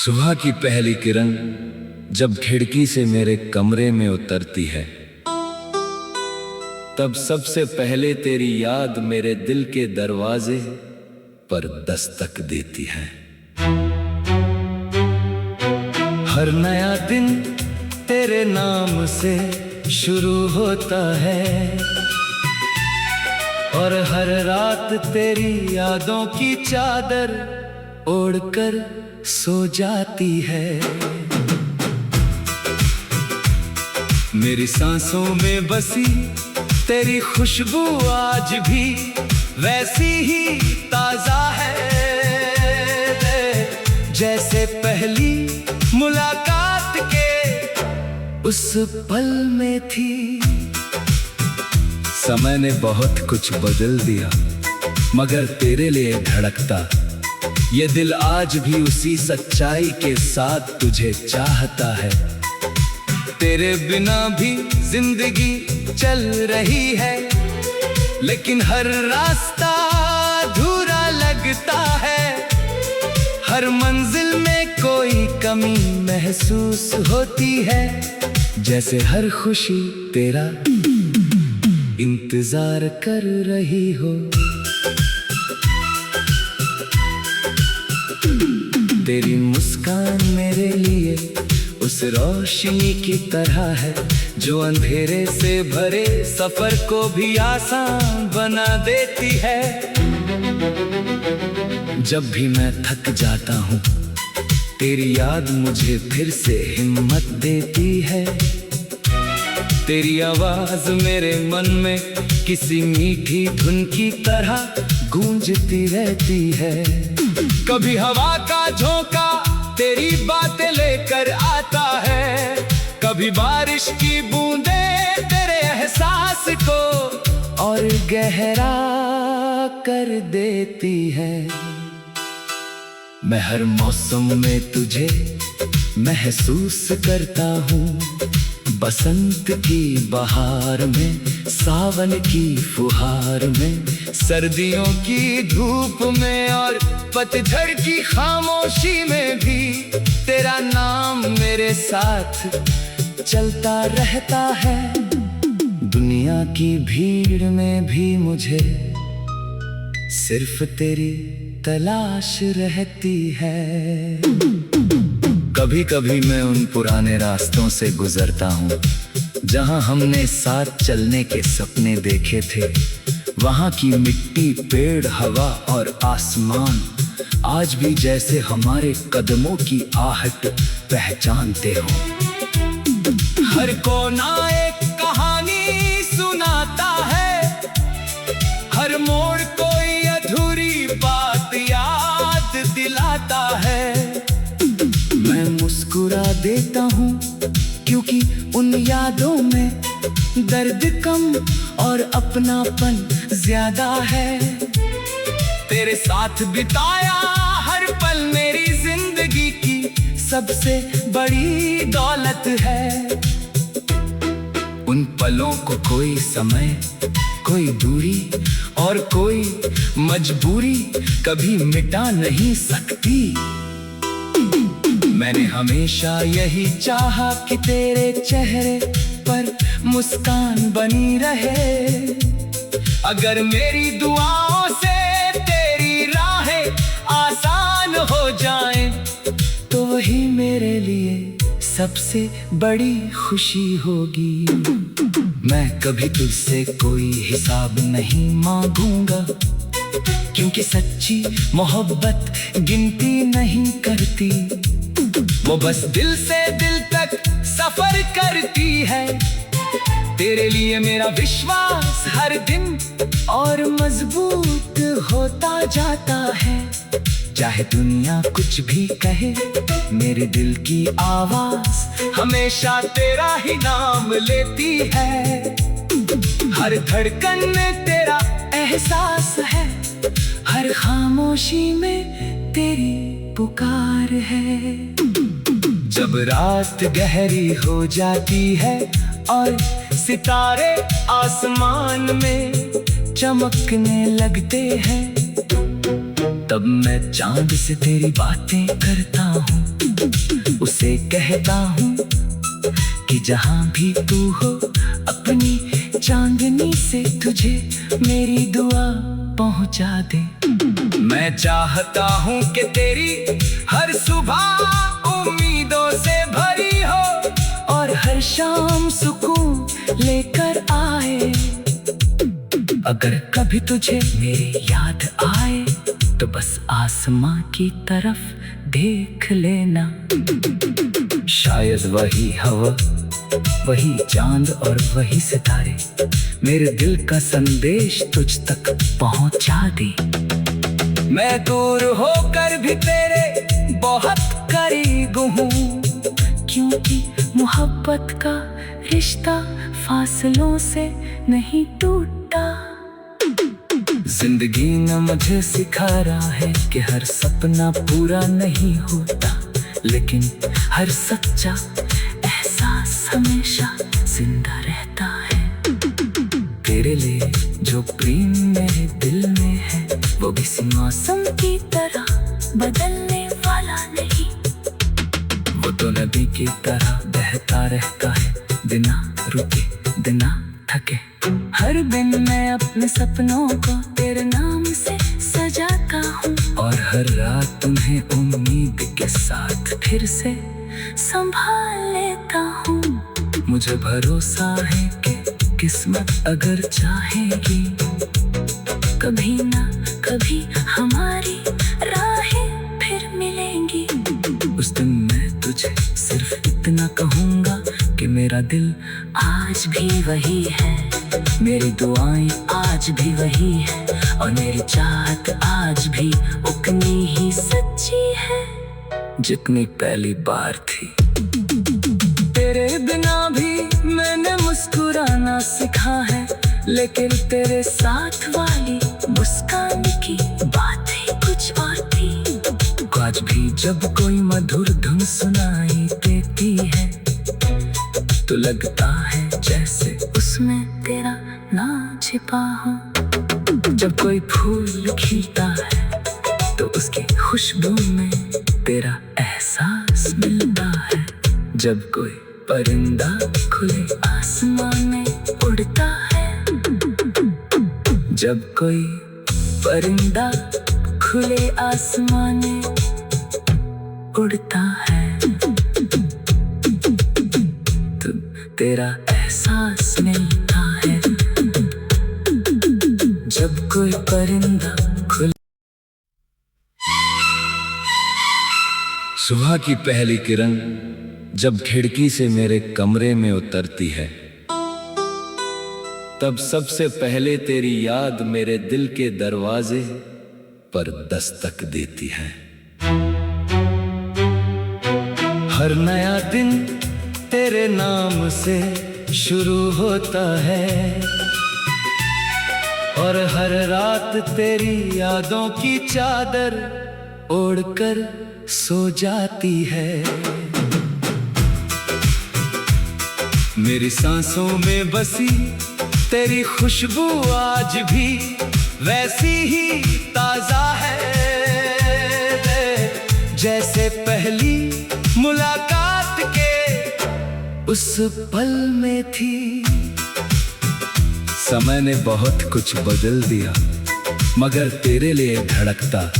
सुबह की पहली किरण जब खिड़की से मेरे कमरे में उतरती है, तब सबसे पहले तेरी याद मेरे दिल के दरवाजे पर दस्तक देती है। हर नया दिन तेरे नाम से शुरू होता है और हर रात तेरी यादों की चादर ओढ़कर सो जाती है। मेरी सांसों में बसी तेरी खुशबू आज भी वैसी ही ताजा है, जैसे पहली मुलाकात के उस पल में थी। समय ने बहुत कुछ बदल दिया, मगर तेरे लिए धड़कता ये दिल आज भी उसी सच्चाई के साथ तुझे चाहता है। तेरे बिना भी जिंदगी चल रही है, लेकिन हर रास्ता अधूरा लगता है। हर मंजिल में कोई कमी महसूस होती है, जैसे हर खुशी तेरा इंतजार कर रही हो। तेरी मुस्कान मेरे लिए उस रोशनी की तरह है, जो अंधेरे से भरे सफर को भी आसान बना देती है। जब भी मैं थक जाता हूँ, तेरी याद मुझे फिर से हिम्मत देती है। तेरी आवाज मेरे मन में किसी मीठी धुन की तरह गूंजती रहती है। कभी हवा का झोंका तेरी बातें लेकर आता है, कभी बारिश की बूंदें तेरे एहसास को और गहरा कर देती है। मैं हर मौसम में तुझे महसूस करता हूँ, बसंत की बहार में, सावन की फुहार में, सर्दियों की धूप में और पतझड़ की खामोशी में भी तेरा नाम मेरे साथ चलता रहता है। दुनिया की भीड़ में भी मुझे सिर्फ तेरी तलाश रहती है। कभी कभी मैं उन पुराने रास्तों से गुजरता हूँ, जहाँ हमने साथ चलने के सपने देखे थे। वहाँ की मिट्टी, पेड़, हवा और आसमान आज भी जैसे हमारे कदमों की आहट पहचानते हो। हर कोना एक कहानी सुनाता है, हर मोड़ कोई अधूरी बात याद दिलाता है। मैं मुस्कुरा देता हूँ क्योंकि उन यादों में दर्द कम और अपनापन ज्यादा है। तेरे साथ बिताया हर पल मेरी जिंदगी की सबसे बड़ी दौलत है। उन पलों को कोई समय, कोई दूरी और कोई मजबूरी कभी मिटा नहीं सकती। मैंने हमेशा यही चाहा कि तेरे चेहरे पर मुस्कान बनी रहे। अगर मेरी दुआओं से तेरी राहें आसान हो जाएं, तो वही मेरे लिए सबसे बड़ी खुशी होगी। मैं कभी तुझसे कोई हिसाब नहीं मांगूंगा, क्योंकि सच्ची मोहब्बत गिनती नहीं करती, वो बस दिल से दिल तक सफर करती है। तेरे लिए मेरा विश्वास हर दिन और मजबूत होता जाता है। चाहे दुनिया कुछ भी कहे, मेरे दिल की आवाज हमेशा तेरा ही नाम लेती है। हर धड़कन में तेरा एहसास है, हर खामोशी में तेरी पुकार है। जब रात गहरी हो जाती है और सितारे आसमान में चमकने लगते हैं, तब मैं चांद से तेरी बातें करता हूँ। उसे कहता हूँ कि जहाँ भी तू हो अपनी चांदनी से तुझे मेरी दुआ पहुँचा दे। मैं चाहता हूँ कि तेरी हर सुबह उम्मीदों से भरी हो और हर शाम सुकून लेकर आए। अगर कभी तुझे मेरी याद आए तो बस आसमां की तरफ देख लेना। शायद वही हवा, वही चांद और वही सितारे मेरे दिल का संदेश तुझ तक पहुंचा दे। मैं दूर होकर भी तेरे बहुत करीब हूँ, क्योंकि मोहब्बत का रिश्ता फासलों से नहीं टूटा। जिंदगी ने मुझे सिखा रहा है कि हर सपना पूरा नहीं होता, लेकिन हर सच्चा एहसास हमेशा जिंदा रहता है। तेरे लिए जो प्रेम मेरे दिल में है वो किसी मौसम की तरह बदलने वाला नहीं। वो तो नदी की तरह बहता रहता है, बिना रुके बिना थके। हर दिन मैं अपने सपनों को तेरे नाम से सजाता हूँ और हर रात तुम्हें उम्मीद के साथ फिर से संभाल लेता हूँ। मुझे भरोसा है कि किस्मत अगर चाहेगी कभी ना कभी हमारी राहें फिर मिलेंगी। उस दिन मैं तुझे सिर्फ इतना कहूँगा कि मेरा दिल आज भी वही है, मेरी दुआएं आज भी वही है और मेरी चाहत आज भी उतनी ही सच्ची है जितनी पहली बार थी। तेरे बिना भी मैंने मुस्कुराना सीखा है, लेकिन तेरे साथ वाली मुस्कान की बात ही कुछ और थी। आज भी जब कोई मधुर धुन सुनाई देती है तो लगता है जैसे उसमें तेरा नाम छिपा हो। जब कोई फूल खिलता है तो उसकी खुशबू में तेरा एहसास मिलता है। जब कोई परिंदा खुले आसमान में उड़ता है, जब कोई परिंदा खुले आसमान में उड़ता है तो तेरा एहसास मिलता है। जब कोई परिंदा खुले। सुबह की पहली किरण जब खिड़की से मेरे कमरे में उतरती है, तब सबसे पहले तेरी याद मेरे दिल के दरवाजे पर दस्तक देती है। हर नया दिन तेरे नाम से शुरू होता है और हर रात तेरी यादों की चादर ओढ़कर सो जाती है। मेरी सांसों में बसी तेरी खुशबू आज भी वैसी ही ताजा है जैसे पहली मुलाकात के उस पल में थी। समय ने बहुत कुछ बदल दिया, मगर तेरे लिए धड़कता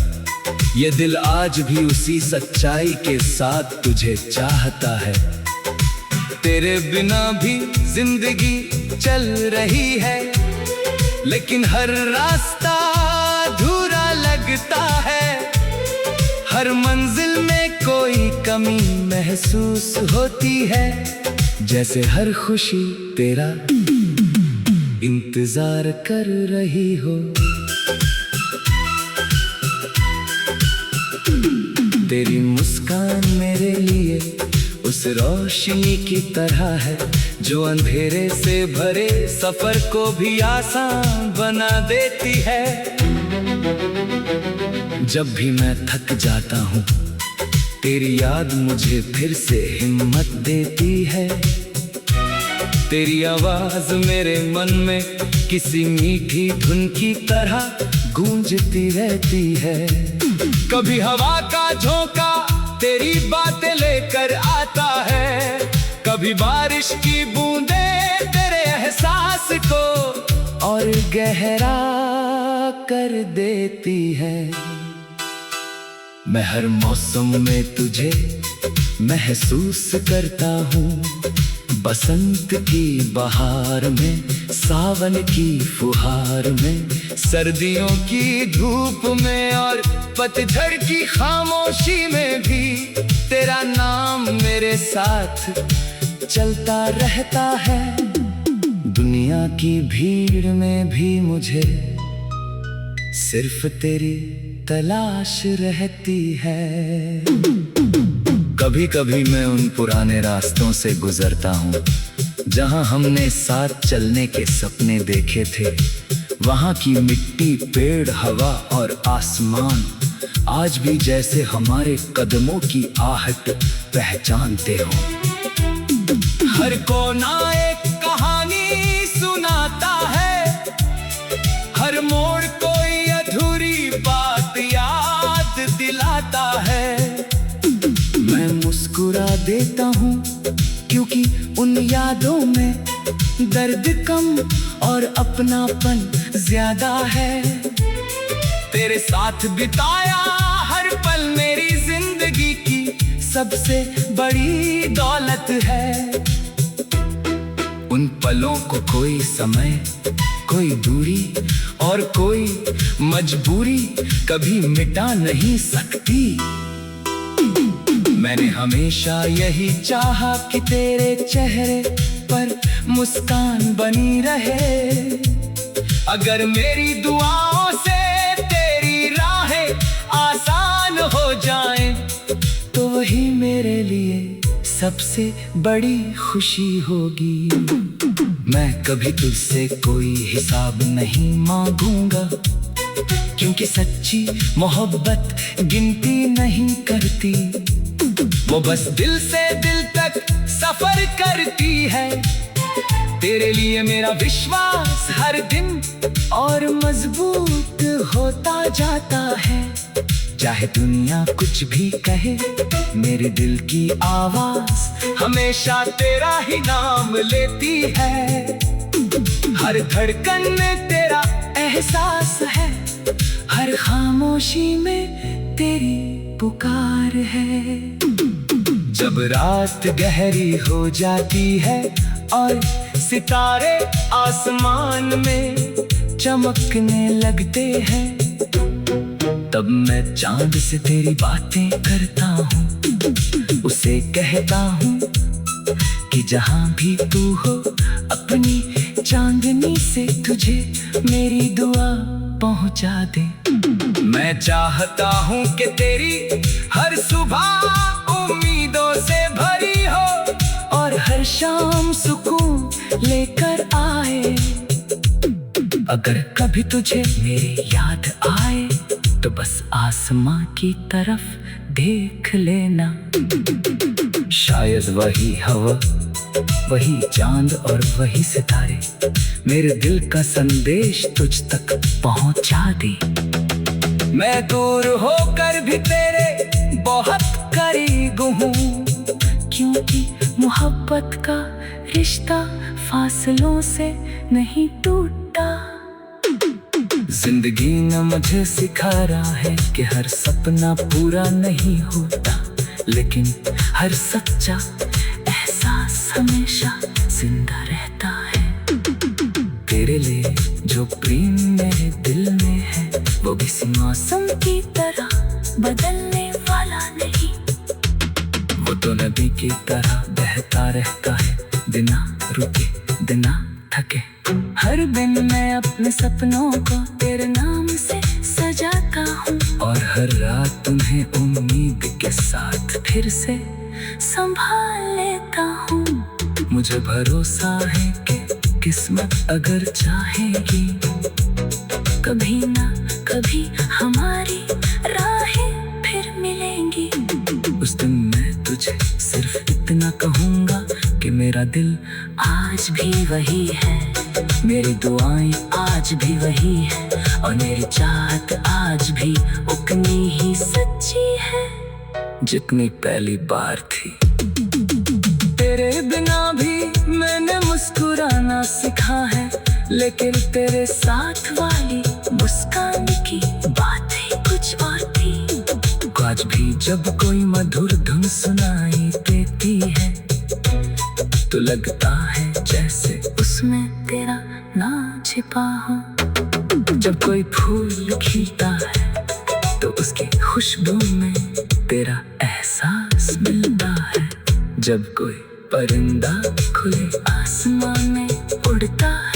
ये दिल आज भी उसी सच्चाई के साथ तुझे चाहता है। तेरे बिना भी जिंदगी चल रही है, लेकिन हर रास्ता अधूरा लगता है। हर मंजिल में कोई कमी महसूस होती है, जैसे हर खुशी तेरा इंतजार कर रही हो। तेरी मुस्कान मेरे लिए उस रोशनी की तरह है जो अंधेरे से भरे सफर को भी आसान बना देती है। जब भी मैं थक जाता हूँ तेरी याद मुझे फिर से हिम्मत देती है। तेरी आवाज मेरे मन में किसी मीठी धुन की तरह गूंजती रहती है। कभी हवा का झोंका, तेरी बातें लेकर आता है। कभी बारिश की बूंदें तेरे एहसास को और गहरा कर देती है। मैं हर मौसम में तुझे महसूस करता हूँ, बसंत की बहार में, सावन की फुहार में, सर्दियों की धूप में और पतझड़ की खामोशी में भी तेरा नाम मेरे साथ चलता रहता है। दुनिया की भीड़ में भी मुझे सिर्फ तेरी तलाश रहती है। कभी कभी मैं उन पुराने रास्तों से गुजरता हूँ जहाँ हमने साथ चलने के सपने देखे थे। वहाँ की मिट्टी, पेड़, हवा और आसमान आज भी जैसे हमारे कदमों की आहट पहचानते हो। हर कोना एक कहानी सुनाता है, हर मोड़ कोई अधूरी बात याद दिलाता है। मैं मुस्कुरा देता हूँ क्योंकि उन यादों में दर्द कम और अपनापन ज्यादा है। तेरे साथ बिताया हर पल मेरी जिंदगी की सबसे बड़ी दौलत है। उन पलों को कोई समय, कोई दूरी और कोई मजबूरी कभी मिटा नहीं सकती। मैंने हमेशा यही चाहा कि तेरे चेहरे पर मुस्कान बनी रहे। अगर मेरी दुआओं से तेरी राहें आसान हो जाएं, तो वही मेरे लिए सबसे बड़ी खुशी होगी। मैं कभी तुझसे कोई हिसाब नहीं मांगूंगा, क्योंकि सच्ची मोहब्बत गिनती नहीं करती, वो बस दिल से दिल तक सफर करती है। तेरे लिए मेरा विश्वास हर दिन और मजबूत होता जाता है। चाहे दुनिया कुछ भी कहे, मेरे दिल की आवाज हमेशा तेरा ही नाम लेती है। हर धड़कन में तेरा एहसास है, हर खामोशी में तेरी पुकार है। जब रात गहरी हो जाती है और सितारे आसमान में चमकने लगते हैं, तब मैं चांद से तेरी बातें करता हूँ। उसे कहता हूँ कि जहाँ भी तू हो, अपनी चांदनी से तुझे मेरी दुआ पहुँचा दे। मैं चाहता हूँ कि तेरी हर सुबह उम्मीदों से भरी हो और हर शाम सुकून लेकर आए। अगर कभी तुझे मेरी याद आए, तो बस आसमां की तरफ देख लेना। शायद वही हवा, वही चांद और वही सितारे मेरे दिल का संदेश तुझ तक पहुंचा दे। मैं दूर होकर भी तेरे बहुत करीब हूँ, क्योंकि मोहब्बत का रिश्ता फासलों से नहीं टूटा। जिंदगी ने मुझे सिखा रहा है कि हर सपना पूरा नहीं होता, लेकिन हर सच्चा एहसास हमेशा जिंदा रहता है। तेरे लिए जो प्रेम मेरे दिल में है, वो किसी मौसम की तरह बदलने वाला नहीं। वो तो नदी की तरह बहता रहता है, बिना रुके बिना थके। हर दिन मैं अपने सपनों को तेरे नाम से सजाता हूँ, और हर रात तुम्हें उम्मीद के साथ फिर से संभाल लेता हूँ। मुझे भरोसा है कि किस्मत अगर चाहेगी, कभी ना कभी हमारी राहें फिर मिलेंगी। उस दिन मैं तुझे सिर्फ इतना कहूँगा कि मेरा दिल आज भी वही है, मेरी दुआएं आज भी वही है, और मेरी चाहत आज भी उतनी ही सच्ची है। जितनी पहली बार थी। तेरे बिना भी मैंने मुस्कुराना सीखा है, लेकिन तेरे साथ वाली मुस्कान की बात ही कुछ और थी। आज भी जब कोई मधुर धुन सुनाई देती है, तो लगता है जैसे उसमें तेरा नाम छिपा हो। जब कोई फूल खिलता है, तो उसकी खुशबू में तेरा एहसास मिलता है। जब कोई परिंदा खुले आसमान में उड़ता है,